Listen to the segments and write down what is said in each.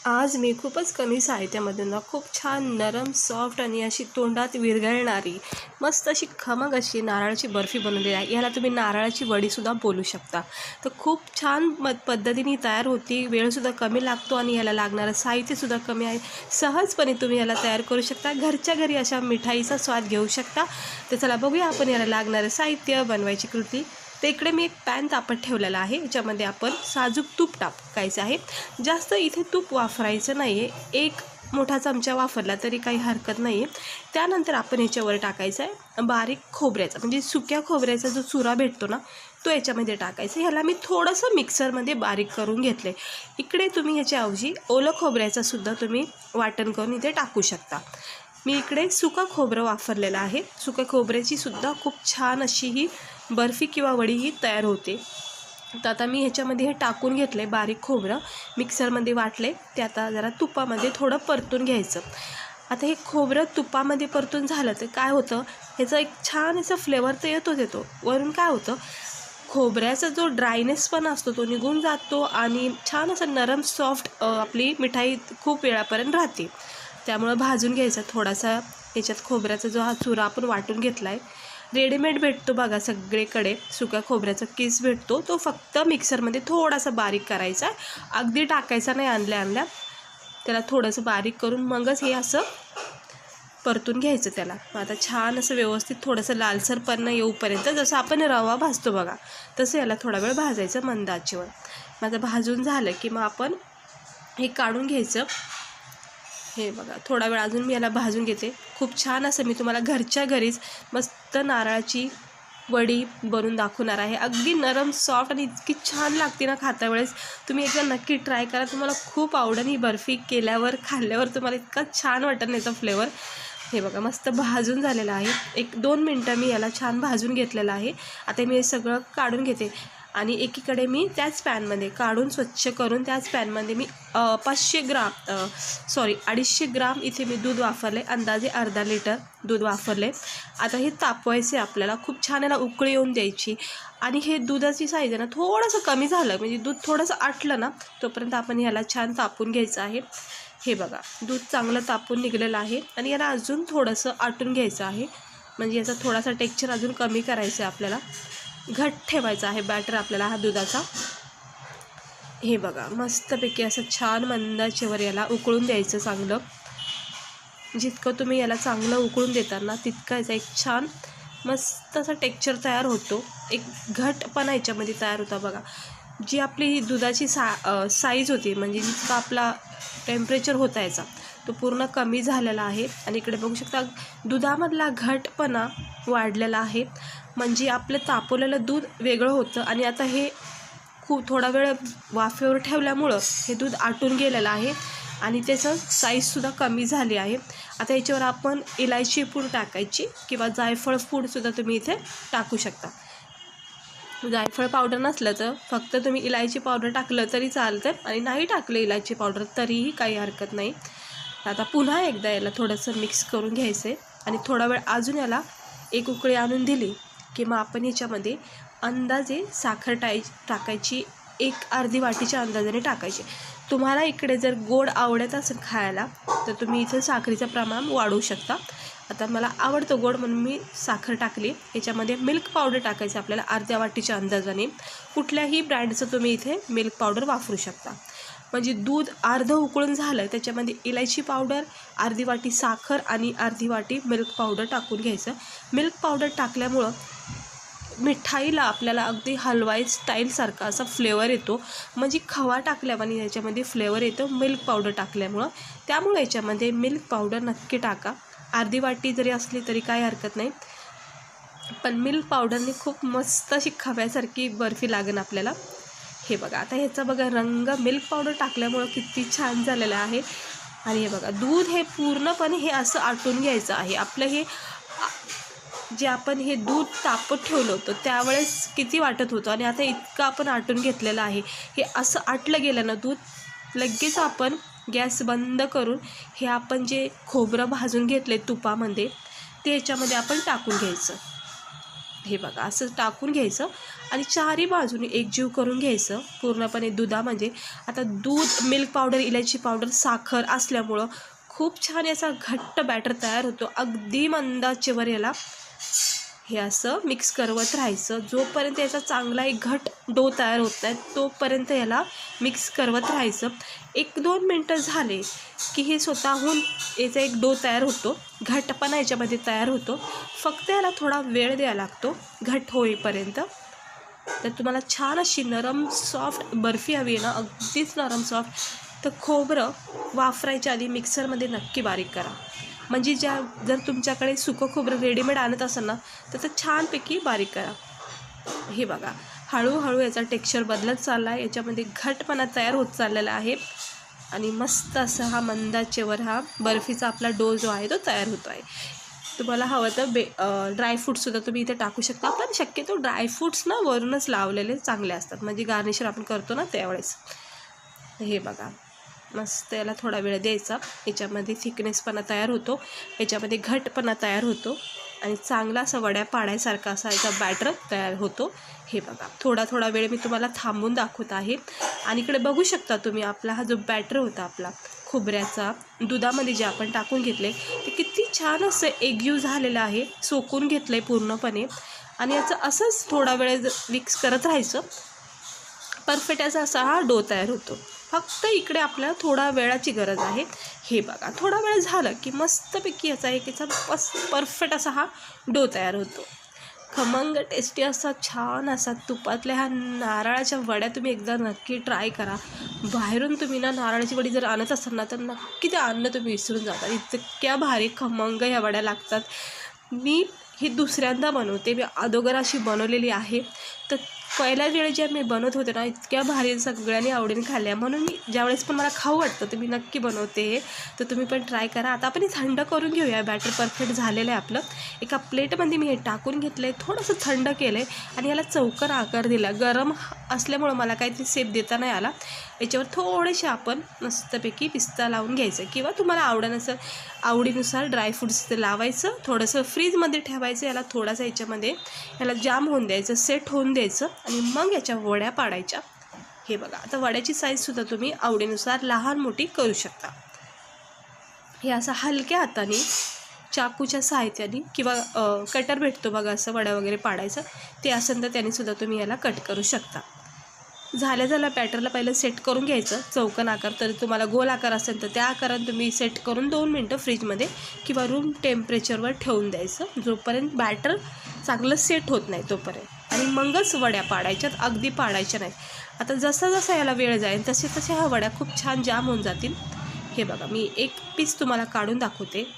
आज मी खूपच कमी साहित्यामध्ये ना खूप छान नरम सॉफ्ट आणि अशी तोंडात विरघळणारी मस्त अशी खमंग अशी नारळाची बर्फी बनवलेली आहे। याला तुम्ही नारळाची वडीसुद्धा बोलू शकता। तर खूप छान पद्धतीने तयार होती, वेळसुद्धा कमी लागतो आणि याला लागणारं साहित्यसुद्धा कमी आहे। सहजपणे तुम्ही याला तयार करू शकता, घरच्या घरी अशा मिठाईचा स्वाद घेऊ शकता। तर चला बघूया आपण याला लागणारं साहित्य, बनवायची कृती। तर इकडे मी एक पॅन तापत ठेवलेला आहे, याच्यामध्ये आपण साजूक तूप टाकायचं आहे। जास्त इथे तूप वापरायचं नाही आहे, 1 मोठा चमचा वापरला तरी काही हरकत नाही आहे। त्यानंतर आपण याच्यावर टाकायचं आहे बारीक खोबऱ्याचा, म्हणजे सुक्या खोबऱ्याचा जो चुरा भेटतो ना, तो याच्यामध्ये टाकायचा। ह्याला मी थोडंसं मिक्सरमध्ये बारीक करून घेतलं आहे। इकडे तुम्ही ह्याच्याऐवजी ओलं खोबऱ्याचासुद्धा तुम्ही वाटण करून इथे टाकू शकता। मी इकडे सुकं खोबरं वापरलेलं आहे। सुक्या खोबऱ्याचीसुद्धा खूप छान अशी ही बर्फी किंवा वडी ही तयार होते। तर आता मी ह्याच्यामध्ये हे टाकून घेतले बारीक खोबरं, मिक्सरमध्ये वाटले। ते आता जरा तुपामध्ये थोडं परतून घ्यायचं। आता हे खोबरं तुपामध्ये परतून झालं तर काय होतं, ह्याचा एक छान असा फ्लेवर तर येतो। वरून काय होतं, खोबऱ्याचा जो ड्रायनेस पण असतो तो निघून जातो आणि छान असं नरम सॉफ्ट आपली मिठाई खूप वेळापर्यंत राहते। त्यामुळं भाजून घ्यायचा थोडासा याच्यात खोबऱ्याचा जो हा चुरा आपण वाटून घेतला आहे। रेडीमेड भेटतो बघा सगळीकडे, सुक्या खोबऱ्याचा किस भेटतो, तो फक्त मिक्सरमध्ये थोडासा बारीक करायचा, अगदी टाकायचा नाही आणल्या त्याला थोडंसं बारीक करून मगच हे असं परतून घ्यायचं त्याला। आता छान असं व्यवस्थित थोडंसं लालसरपणा येऊपर्यंत, जसं आपण रवा भाजतो बघा तसं याला थोडा वेळ भाजायचं मंद आचेवर। माझं भाजून झालं की मग आपण हे काढून घ्यायचं। हे बघा थोडा वेळ अजून मी याला भाजून घेते। खूप छान असं मी तुम्हाला घरच्या घरीच मस्त नारळाची वडी बनवून दाखवणार आहे। अगदी नरम सॉफ्ट आणि इतकी छान लागते ना खाता वेळेस, तुम्ही एकदा नक्की ट्राय करा, तुम्हाला खूप आवडेल। ही बर्फी केल्यावर खाल्ल्यावर तुम्हाला इतका छान वाटेल याचा फ्लेवर। हे बघा मस्त भाजून झालेलं आहे, 1-2 मिनटं मी याला छान भाजून घेतलेलं आहे। आता मी हे सगळं काढून घेते आणि एकीकडे मी त्याच पॅनमध्ये काढून स्वच्छ करून त्याच पॅनमध्ये मी 250 ग्राम इथे मी दूध वापरले, अंदाजे अर्धा लिटर दूध वापरले। आता हे तापवायचे आपल्याला, खूप छान याला उकळी येऊन द्यायची। आणि हे दुधाची साईज आहे ना थोडंसं कमी झालं, म्हणजे दूध थोडंसं आटलं ना, तोपर्यंत आपण ह्याला छान तापून घ्यायचं आहे। हे बघा दूध चांगलं तापून निघलेलं आहे आणि याला अजून थोडंसं आटून घ्यायचं आहे, म्हणजे याचा थोडासा टेक्स्चर अजून कमी करायचं आहे आपल्याला, घट ठेवायचा आहे बॅटर आपल्याला हा दुधाचा। हे बघा मस्तपैकी असं छान मंद आचेवर याला उकळून द्यायचं चांगलं। जितकं तुम्ही याला चांगलं उकळून देता ना, तितका याचा एक छान मस्त असा टेक्स्चर तयार होतो, एक घटपणा याच्यामध्ये तयार होता बघा। जी आपली दुधाची साईज होती, म्हणजे जितका आपला टेम्परेचर होता याचा, तो पूर्ण कमी झालेला आहे। आणि इकडे बघू शकता दुधामधला घटपणा वाढलेला आहे, म्हणजे आपलं तापवलेलं दूध वेगळं होतं आणि आता हे थोडा वेळ वाफेवर ठेवल्यामुळं हे दूध आटून गेलेलं आहे आणि त्याचं साईजसुद्धा कमी झाली आहे। आता याच्यावर आपण इलायची पूड टाकायची किंवा जायफळ पूडसुद्धा तुम्ही इथे टाकू शकता। जायफळ पावडर नसलं तर फक्त तुम्ही इलायची पावडर टाकलं तरी चालतं, आणि नाही टाकलं इलायची पावडर तरीही काही हरकत नाही। आता पुन्हा एकदा याला थोडंसं मिक्स करून घ्यायचं आहे आणि थोडा वेळ अजून याला एक उकळी आणून दिली की मग आपण याच्यामध्ये अंदाजे साखर टाकायची, 1-अर्धी वाटीच्या अंदाजाने टाकायची। तुम्हाला इकडे जर गोड आवडत असेल खायला तर तुम्ही इथे साखरेचं प्रमाण वाढवू शकता। आता मला आवडतं गोड म्हणून मी साखर टाकली। याच्यामध्ये मिल्क पावडर टाकायचं आपल्याला अर्ध्या वाटीच्या अंदाजाने, कुठल्याही ब्रँडचं तुम्ही इथे मिल्क पावडर वापरू शकता। म्हणजे दूध अर्धं उकळून झालं, त्याच्यामध्ये इलायची पावडर, अर्धी वाटी साखर आणि अर्धी वाटी मिल्क पावडर टाकून घ्यायचं। मिल्क पावडर टाकल्यामुळं मिठाईला आपल्याला अगदी हलवाई स्टाईलसारखा असा फ्लेवर येतो, म्हणजे खवा टाकल्यामुळे याच्यामध्ये फ्लेवर येतो मिल्क पावडर टाकल्यामुळं। त्यामुळे याच्यामध्ये मिल्क पावडर नक्की टाका, अर्धी वाटी जरी असली तरी काही हरकत नाही, पण मिल्क पावडरने खूप मस्त अशी खव्यासारखी बर्फी लागेल आपल्याला। हे बघा आता ह्याचा बघा रंग मिल्क पावडर टाकल्यामुळं किती छान झालेला आहे। आणि हे बघा दूध हे पूर्णपणे हे असं आटून घ्यायचं आहे आपलं। हे जे आपण हे दूध तापत ठेवलं होतं त्यावेळेस किती वाटत होतं, आणि आता इतकं आपण आटून घेतलेलं आहे। हे असं आटलं गेलं ना दूध, लगेच आपण गॅस बंद करून हे आपण जे खोबरं भाजून घेतले तुपामध्ये ते याच्यामध्ये आपण टाकून घ्यायचं। हे बघा असं टाकून घ्यायचं आणि चारही बाजूने एकजीव करून घ्यायचं पूर्णपणे दुधामध्ये. आता दूध, मिल्क पावडर, इलायची पावडर, साखर असल्यामुळं खूप छान याचा घट्ट बॅटर तयार होतो. अगदी मंद आचेवर याला हे असं मिक्स करवत राहायचं. जोपर्यंत याचा चांगला एक घट डो तयार होत नाही तोपर्यंत याला मिक्स करवत राहायचं. 1-2 मिनटं झाले की हे स्वतःहून याचा एक डो तयार होतो, घटपणा याच्यामध्ये तयार होतो. फक्त याला थोडा वेळ द्यावा लागतो घट होईपर्यंत. तर तुम्हाला छान अशी नरम सॉफ्ट बर्फी हवी आहे ना, अगदीच नरम सॉफ्ट, तर खोबरं वाफरायच्या आधी मिक्सरमध्ये नक्की बारीक करा. म्हणजे जर तुमच्याकडे सुकं खोबरं रेडीमेड आणत असेल ना तर ते छानपैकी बारीक करा. हे बघा हळूहळू याचा टेक्स्चर बदलत चालला आहे, याच्यामध्ये घटपणा तयार होत चाललेला आहे आणि मस्त असा हा मंदाचेवर हा बर्फीचा आपला डो जो आहे तो तयार होतो आहे. तुम्हाला हवं तर ड्रायफ्रूटसुद्धा तुम्ही इथे टाकू शकता, पण शक्यतो ड्रायफ्रूट्स ना वरूनच लावलेले चांगले असतात, म्हणजे गार्निशर आपण करतो ना त्यावेळेस. हे बघा मस्त याला थोडा वेळ द्यायचा, याच्यामध्ये थिकनेसपणा तयार होतो, याच्यामध्ये घटपणा तयार होतो आणि चांगला असा वड्या पाडायसारखा असा याचा बॅटर तयार होतो. हे बघा थोडा वेळ मी तुम्हाला थांबून दाखवत आहे. आणि इकडे बघू शकता तुम्ही आपला हा जो बॅटर होता आपला खोबऱ्याचा दुधामध्ये जे आपण टाकून घेतले ते किती छान असं एकजीव झालेलं आहे, सोकून घेतलं आहे पूर्णपणे. आणि याचं असंच थोडा वेळ मिक्स करत राहायचं, परफेक्ट असा हा डो तयार होतो. फक्त इकडे आपल्याला थोडा वेळाची गरज आहे. हे बघा थोडा वेळ झालं की मस्तपैकी याचा एक याचा परफेक्ट असा हा डो तयार होतो. खमंग टेस्टी असा छान असा तुपातल्या ह्या नारळाच्या वड्या तुम्ही एकदा नक्की ट्राय करा. बाहेरून तुम्ही ना नारळाची वडी जर आणत असाल ना तर नक्की ते आणणं तुम्ही विसरून जाता, इतक्या भारी खमंग ह्या वड्या लागतात. मी ही दुसऱ्यांदा बनवते, मी अगोदर अशी बनवलेली आहे. तर पहिल्या वेळेस ज्या मी बनवत होते ना इतक्या भारी सगळ्यांनी आवडीने खाल्ल्या, म्हणून मी ज्यावेळेस पण मला खाऊ वाटतं तर मी नक्की बनवते हे. तर तुम्ही पण ट्राय करा. आता आपण हे थंड करून घेऊया. बॅटर परफेक्ट झालेलं आहे आपलं. एका प्लेटमध्ये मी हे टाकून घेतलं आहे, थोडंसं थंड केलं आहे आणि याला चौकोन आकार दिला. गरम असल्यामुळं मला काहीतरी शेप देता नाही आला. याच्यावर थोडेसे आपण मस्तपैकी पिस्ता लावून घ्यायचं किंवा तुम्हाला आवडीनुसार ड्रायफ्रूट्स लावायचं, थोडंसं फ्रीजमध्ये ठेवायचं. याला थोडासा याला जाम होऊन द्यायचं, सेट होऊन द्यायचं आणि मग याच्या वड्या पाडायच्या. हे बघा आता वड्याची साईजसुद्धा तुम्ही आवडीनुसार लहान मोठी करू शकता. हे असं हलक्या हाताने चाकूच्या सहाय्याने किंवा कटर भेटतो बघा असं वड्या वगैरे पाडायचं, ते असेल तर त्यानेसुद्धा तुम्ही याला कट करू शकता. झाल्या बॅटरला पहिलं सेट करून घ्यायचं चौकोन आकार. तर तुम्हाला गोल आकार असेल तर त्या आकाराने तुम्ही सेट करून 2 मिनटं फ्रीजमध्ये किंवा रूम टेम्परेचरवर ठेवून द्यायचं, जोपर्यंत बॅटर चांगलं सेट होत नाही तोपर्यंत. आणि मगच वड्या पाडायच्यात, अगदी पाडायच्या नाहीत. आता जसा याला वेळ जाईल तसे ह्या वड्या खूप छान जाम होऊन जातील. हे बघा मी एक पीस तुम्हाला काढून दाखवते.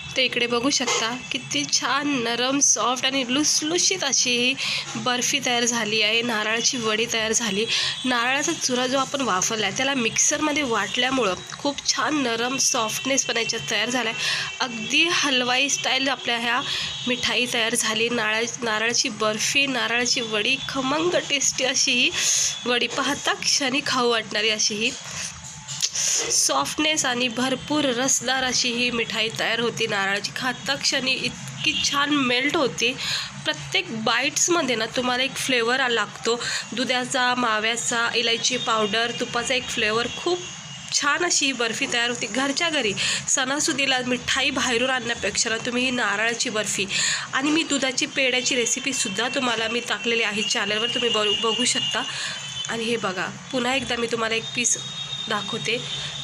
तर इकडे बघू शकता किती छान नरम सॉफ्ट आणि लुसलुशीत अशी ही बर्फी तयार झाली आहे. नारळाची वडी तयार झाली. नारळाचा चुरा जो आपण वापरला आहे त्याला मिक्सरमध्ये वाटल्यामुळं खूप छान नरम सॉफ्टनेस पण याच्यात तयार झाला आहे. अगदी हलवाई स्टाईल आपल्या ह्या मिठाई तयार झाली. नारळाची बर्फी, नारळाची वडी, खमंग टेस्टी अशी ही वडी, पाहता क्षणी खाऊ वाटणारी अशी ही सॉफ्टनेस आणि भरपूर रसदार अशी ही मिठाई तयार होती. नारळाची खाता क्षणी इतकी छान मेल्ट होती. प्रत्येक बाईट्समध्ये ना तुम्हाला एक फ्लेवर लागतो, दुधाचा, माव्याचा, इलायची पावडर, तुपाचा एक फ्लेवर. खूप छान अशी ही बर्फी तयार होती. घरच्या घरी सणासुदीला मिठाई बाहेरून आणण्यापेक्षा ना तुम्ही ही नारळाची बर्फी आणि मी दुधाची पेढ्याची रेसिपीसुद्धा तुम्हाला मी टाकलेली आहे चॅनलवर, तुम्ही बघू शकता. आणि हे बघा पुन्हा एकदा मी तुम्हाला एक पीस दाखवते.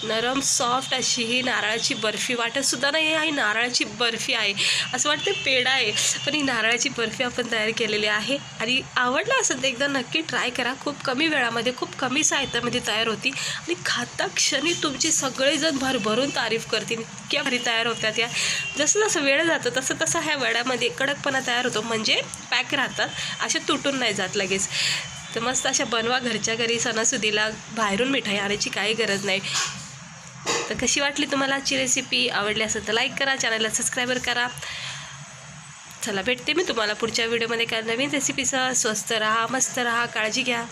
नरम सॉफ्ट अशी ही नारळाची बर्फी, वाटतसुद्धा नाही ही नारळाची बर्फी आहे, असं वाटतं पेढा आहे, पण ही नारळाची बर्फी आपण तयार केलेली आहे. आणि आवडलं असेल तर एकदा नक्की ट्राय करा. खूप कमी वेळामध्ये, खूप कमी साहित्यामध्ये तयार होती आणि खाता क्षणी तुमचे सगळेजण भरभरून तारीफ करतील, इतक्या भारी तयार होत्या त्या. जसं जसं वेळ जातं तसं ह्या वड्यामध्ये कडकपणा तयार होतो, म्हणजे पॅक राहतात, अशा तुटून नाही जात लगेच. तर मस्त अशा बनवा घरच्या घरी. सणासुदीला बाहेरून मिठाई आणायची काही गरज नाही. तर कशी वाटली तुम्हाला आजची रेसिपी? आवडली असेल तर लाईक करा, चॅनलला सबस्क्राईब करा. चला भेटते मी तुम्हाला पुढच्या व्हिडिओमध्ये काय नवीन रेसिपीसह. स्वस्त राहा, मस्त राहा, काळजी घ्या.